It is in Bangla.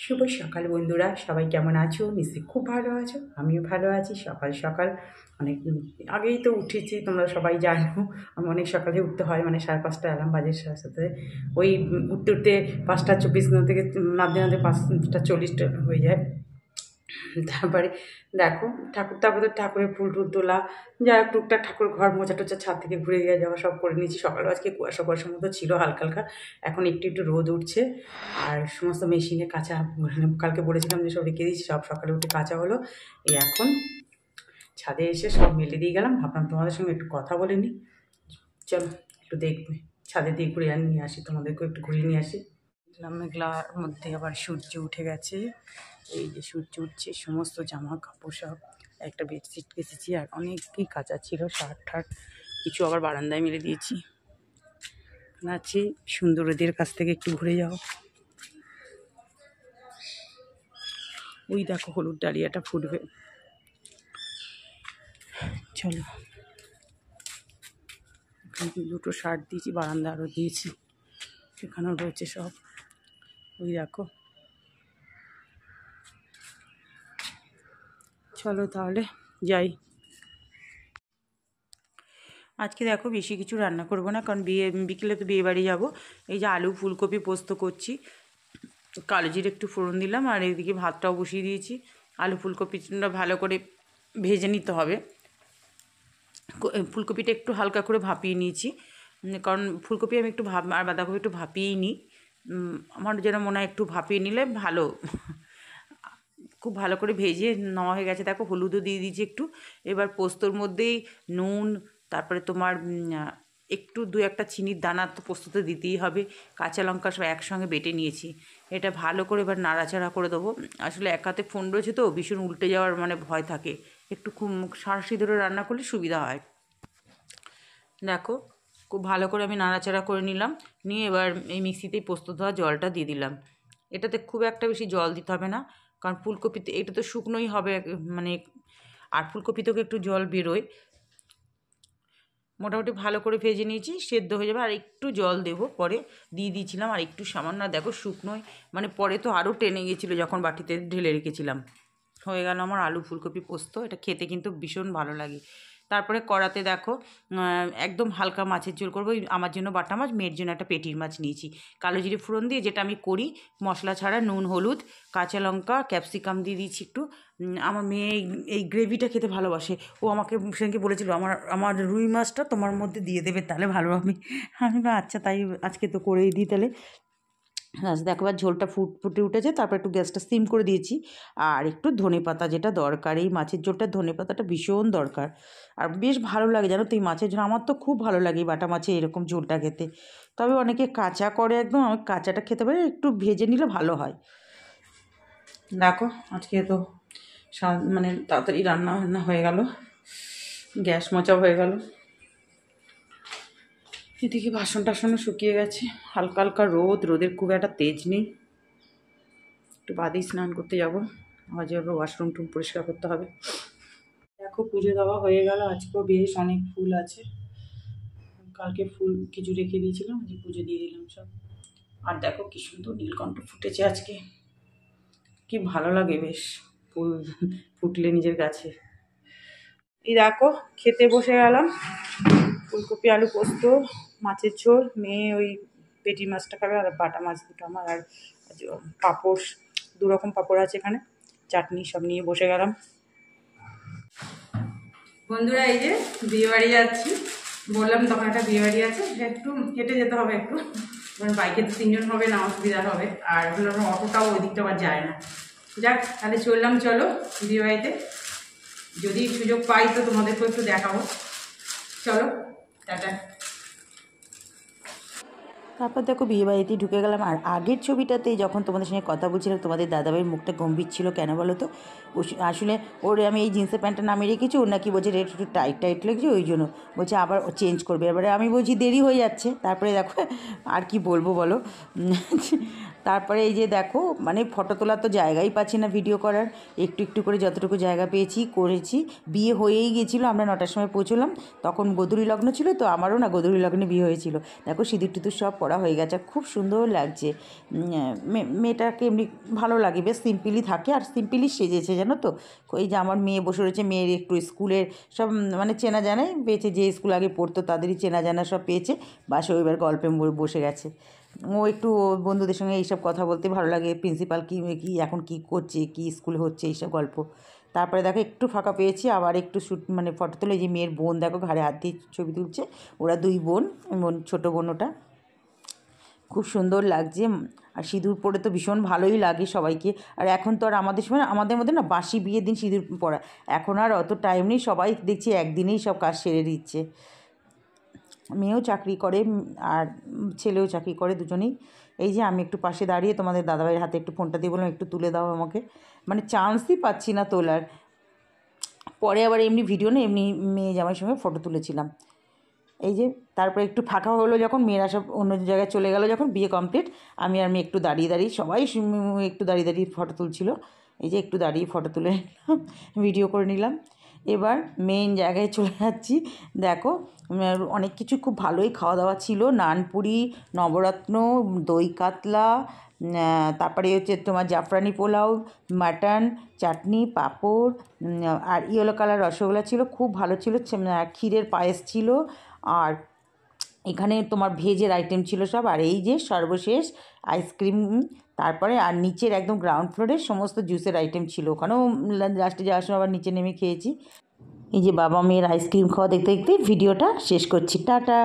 শুভ সকাল বন্ধুরা, সবাই কেমন আছো? নিশ্চয়ই খুব ভালো আছো, আমিও ভালো আছি। সকাল সকাল অনেক আগেই তো উঠেছি, তোমরা সবাই জানো। আমি অনেক সকালে উঠতে হয়, মানে 5:30 অ্যালার্ম বাজে সাথে সাথে। ওই উঠতে উঠতে 5:24 থেকে নামতে নামতে 5:40 হয়ে যায়। তারপরে দেখো তারপরে ঠাকুরের ফুল টুল তোলা, যা টুকটাক ঠাকুর ঘর মোছা টোচা, ছাদ থেকে ঘুরে গিয়ে যাওয়া সব করে নিয়েছি। সকালে আজকে কুয়াশা কুয়াশার মতো ছিল হালকা হালকা, এখন একটু একটু রোদ উঠছে। আর সমস্ত মেশিনে কাঁচা, কালকে বলেছিলাম যে সব রেখে দিয়েছি, সব সকালে উঠে কাঁচা হলো। এই এখন ছাদে এসে সব মেলে দিয়ে গেলাম, ভাবলাম তোমাদের সঙ্গে একটু কথা বলে নিই। চলো একটু দেখবে, ছাদে দিয়ে ঘুরে নিয়ে আসি, তোমাদেরকেও একটু ঘুরিয়ে নিয়ে আসি। মেঘলার মধ্যে আবার সূর্য উঠে গেছে। এই যে সূর্য উঠছে, সমস্ত জামা কাপড় সব, একটা বেডশিট কেচেছি, আর অনেকই কাঁচা ছিল, শার্ট ঠার্ট কিছু আবার বারান্দায় মেলে দিয়েছি। আছি সুন্দরীদের কাছ থেকে একটু ঘুরে যাও। ওই দেখো হলুদ ডালিয়াটা ফুটবে, চলো। দুটো শার্ট দিয়েছি, বারান্দা আরও দিয়েছি, সেখানেও রয়েছে সব। ওই দেখো, চলো তাহলে যাই। আজকে দেখো বেশি কিছু রান্না করব না, কারণ বিকেলে তো বিয়ে বাড়ি যাবো। এই যে আলু ফুলকপি পোস্ত করছি, কালো জিরে একটু ফোড়ন দিলাম, আর এদিকে ভাতটাও বসিয়ে দিয়েছি। আলু ফুলকপিটা ভালো করে ভেজে নিতে হবে। ফুলকপিটা একটু হালকা করে ভাপিয়ে নিয়েছি, কারণ ফুলকপি আমি একটু আর বাঁধাকপি একটু ভাপিয়েই নিই। আমার যেন মনে হয় একটু ভাপিয়ে নিলে ভালো। খুব ভালো করে ভেজে নেওয়া হয়ে গেছে, দেখো হলুদও দিয়ে দিয়েছি একটু। এবার পোস্তর মধ্যেই নুন, তারপরে তোমার একটু 2-1টা চিনির দানা তো পোস্ততে দিতেই হবে, কাঁচা লঙ্কা সব একসঙ্গে বেটে নিয়েছি। এটা ভালো করে এবার নাড়াচাড়া করে দেবো। আসলে এক হাতে ফোন রয়েছে তো ভীষণ উল্টে যাওয়ার মানে ভয় থাকে, একটু খুব সাঁড়াশি ধরে রান্না করলে সুবিধা হয়। দেখো খুব ভালো করে আমি নাড়াচাড়া করে নিলাম, নিয়ে এবার এই মিক্সিতেই পোস্ত ধোয়া জলটা দিয়ে দিলাম। এটাতে খুব একটা বেশি জল দিতে হবে না, কারণ ফুলকপিতে এটা তো শুকনোই হবে, মানে আর ফুলকপি থেকে একটু জল বেরোয়। মোটামুটি ভালো করে ভেজে নিয়েছি, সেদ্ধ হয়ে যাবে। আর একটু জল দেবো, পরে দিয়ে দিয়েছিলাম আর একটু সামান্য, দেখো শুকনোই, মানে পরে তো আরও টেনে গিয়েছিলো যখন বাটিতে ঢেলে রেখেছিলাম। হয়ে গেল আমার আলু ফুলকপি পোস্ত, এটা খেতে কিন্তু ভীষণ ভালো লাগে। তারপরে কড়াতে দেখো একদম হালকা মাছের ঝোল করবো। আমার জন্য বাটা মাছ, মেয়ের জন্য একটা পেটির মাছ নিয়েছি। কালো জিরে ফোড়ন দিয়ে, যেটা আমি করি মশলা ছাড়া, নুন হলুদ কাঁচা লঙ্কা ক্যাপসিকাম দিয়ে দিয়েছি একটু। আমার মেয়ে এই গ্রেভিটা খেতে ভালোবাসে। ও আমাকে সেদিনকে বলেছিল আমার আমার রুই মাছটা তোমার মধ্যে দিয়ে দেবে, তাহলে ভালো। আমি আচ্ছা তাই আজকে তো করেই দিই তাহলে। দেখো এবার ঝোলটা ফুটে উঠেছে, তারপর একটু গ্যাসটা সিম করে দিয়েছি। আর একটু ধনেপাতা, যেটা দরকার এই মাছের ঝোলটা, ধনেপাতাটা ভীষণ দরকার। আর বেশ ভালো লাগে জানো তো এই মাছের ঝোল, আমার তো খুব ভালো লাগে বাটা মাছে এরকম ঝোলটা খেতে। তবে অনেকে কাঁচা করে একদম, আমি কাঁচাটা খেতে পারি, একটু ভেজে নিলে ভালো হয়। দেখো আজকে তো মানে তাড়াতাড়ি রান্না হয়ে গেল, গ্যাস মোছা হয়ে গেল। এদিকে বাসন টাসনও শুকিয়ে গেছে, হালকা হালকা রোদের খুব একটা তেজ নেই। একটু বাদেই স্নান করতে যাবো, আজ আবার ওয়াশরুম টুম পরিষ্কার করতে হবে। দেখো পুজো দেওয়া হয়ে গেল, আজকেও বেশ অনেক ফুল আছে। কালকে ফুল কিছু রেখে দিয়েছিলাম, আজকে পুজো দিয়ে দিলাম সব। আর দেখো কি সুন্দর নীলকণ্ঠ ফুটেছে আজকে, কি ভালো লাগে বেশ ফুল ফুটলে নিজের গাছে। এই দেখো খেতে বসে গেলাম, ফুলকপি আলু পোস্ত, মাছের ঝোল, মেয়ে ওই পেটি মাছটা খাবে, আর বাটা মাছ দুটো আমার, আর পাঁপড়, 2 রকম পাঁপড় আছে এখানে, চাটনি, সব নিয়ে বসে গেলাম। বন্ধুরা এই যে বিয়ে বাড়ি যাচ্ছি, বললাম তখন একটা বিয়ে বাড়ি আছে, একটু হেঁটে যেতে হবে একটু, কারণ বাইকে তো 3 জন হবে না, অসুবিধা হবে। আর অটোটাও ওই দিকটা আবার যায় না। যাক তাহলে চললাম, চলো বিয়ে বাড়িতে, যদি সুযোগ পাই তো তোমাদেরকেও একটু দেখাবো। চলো টাটা। তারপর দেখো বিয়েবাড়িতেই ঢুকে গেলাম। আর আগের ছবিটাতেই যখন তোমাদের সঙ্গে কথা বলছিলাম, তোমাদের দাদাভাইয়ের মুখটা গম্ভীর ছিল, কেন বলো তো? আসলে ওরে আমি এই জিন্সের প্যান্টটা নামিয়ে রেখেছি, ওর নাকি বলছে রেট একটু টাইট টাইট লাগছে, ওই জন্য বলছে আবার চেঞ্জ করবে। এবারে আমি বলছি দেরি হয়ে যাচ্ছে, তারপরে দেখো আর কি বলবো বলো, তারপরে এই যে দেখো মানে ফটো তোলার তো জায়গাই পাচ্ছি না ভিডিও করার, একটু একটু করে যতটুকু জায়গা পেয়েছি করেছি। বিয়ে হয়েই গিয়েছিলো, আমরা 9টার সময় পৌঁছলাম, তখন গোধূলি লগ্ন ছিল, তো আমারও না গোধূলি লগ্নে বিয়ে হয়েছিল। দেখো সিঁদুর টিঁদুর সব পরা হয়ে গেছে, আর খুব সুন্দর লাগছে। মেয়েটাকে এমনি ভালো লাগে, বেশ সিম্পলি থাকে আর সিম্পলি সেজেছে জানো তো। এই যে আমার মেয়ে বসে রয়েছে, মেয়ের একটু স্কুলের সব মানে চেনা জানাই পেয়েছে, যে স্কুল আগে পড়তো তাদেরই চেনা জানা সব পেয়েছে, বাসে ওইবার গল্পে বসে গেছে। ও একটু বন্ধুদের সঙ্গে এইসব কথা বলতে ভালো লাগে, প্রিন্সিপাল কী কী এখন কী করছে, কী স্কুলে হচ্ছে, এইসব গল্প। তারপরে দেখো একটু ফাঁকা পেয়েছি, আবার একটু শ্যুট মানে ফটো তুলে, যে মেয়ের বোন দেখো ঘাড়ে হাত দিয়ে ছবি তুলছে, ওরা 2 বোন, ছোটো বোন ওটা, খুব সুন্দর লাগছে। আর সিঁদুর পরে তো ভীষণ ভালোই লাগে সবাইকে। আর এখন তো আর আমাদের সময় আমাদের মধ্যে না বাসি বিয়ের দিন সিঁদুর পরা, এখন আর অত টাইম নেই, সবাই দেখছি একদিনেই সব কাজ সেরে দিচ্ছে। মেয়েও চাকরি করে আর ছেলেও চাকরি করে, দুজনেই। এই যে আমি একটু পাশে দাঁড়িয়ে তোমাদের দাদাভাইয়ের হাতে একটু ফোনটা দিয়ে বললাম একটু তুলে দাও আমাকে, মানে চান্সই পাচ্ছি না তোলার। পরে আবার এমনি ভিডিও না এমনি মেয়ে জামাইয়ের সঙ্গে ফটো তুলেছিলাম। এই যে তারপরে একটু ফাঁকা হলো যখন, মেয়েরা সব অন্য জায়গায় চলে গেল, যখন বিয়ে কমপ্লিট, আমি একটু দাঁড়িয়ে দাঁড়িয়ে, সবাই একটু দাঁড়িয়ে দাঁড়িয়ে ফটো তুলছিল, এই যে একটু দাঁড়িয়ে ফটো তুলে নিলাম, ভিডিও করে নিলাম। এবার মেইন জায়গায় চলে যাচ্ছি। দেখো অনেক কিছু খুব ভালোই খাওয়া দাওয়া ছিল, নানপুরি, নবরত্ন, দই কাতলা, তারপরে হচ্ছে তোমার জাফরানি পোলাও, মাটন, চাটনি, পাঁপড়, আর ইয়েলো কালার রসগোল্লা ছিল, খুব ভালো ছিল। ক্ষীরের পায়েস ছিল, আর এখানে তোমার ভেজের আইটেম ছিল সব। আর এই যে সর্বশেষ আইসক্রিম, তারপরে আর নিচের একদম গ্রাউন্ড ফ্লোরে সমস্ত জুসের আইটেম ছিল, ওখানেও লাস্টে যাওয়ার সময় আবার নিচে নেমে খেয়েছি। এই যে বাবা মেয়ের আইসক্রিম খাওয়া দেখতে দেখতে ভিডিওটা শেষ করছি, টাটা।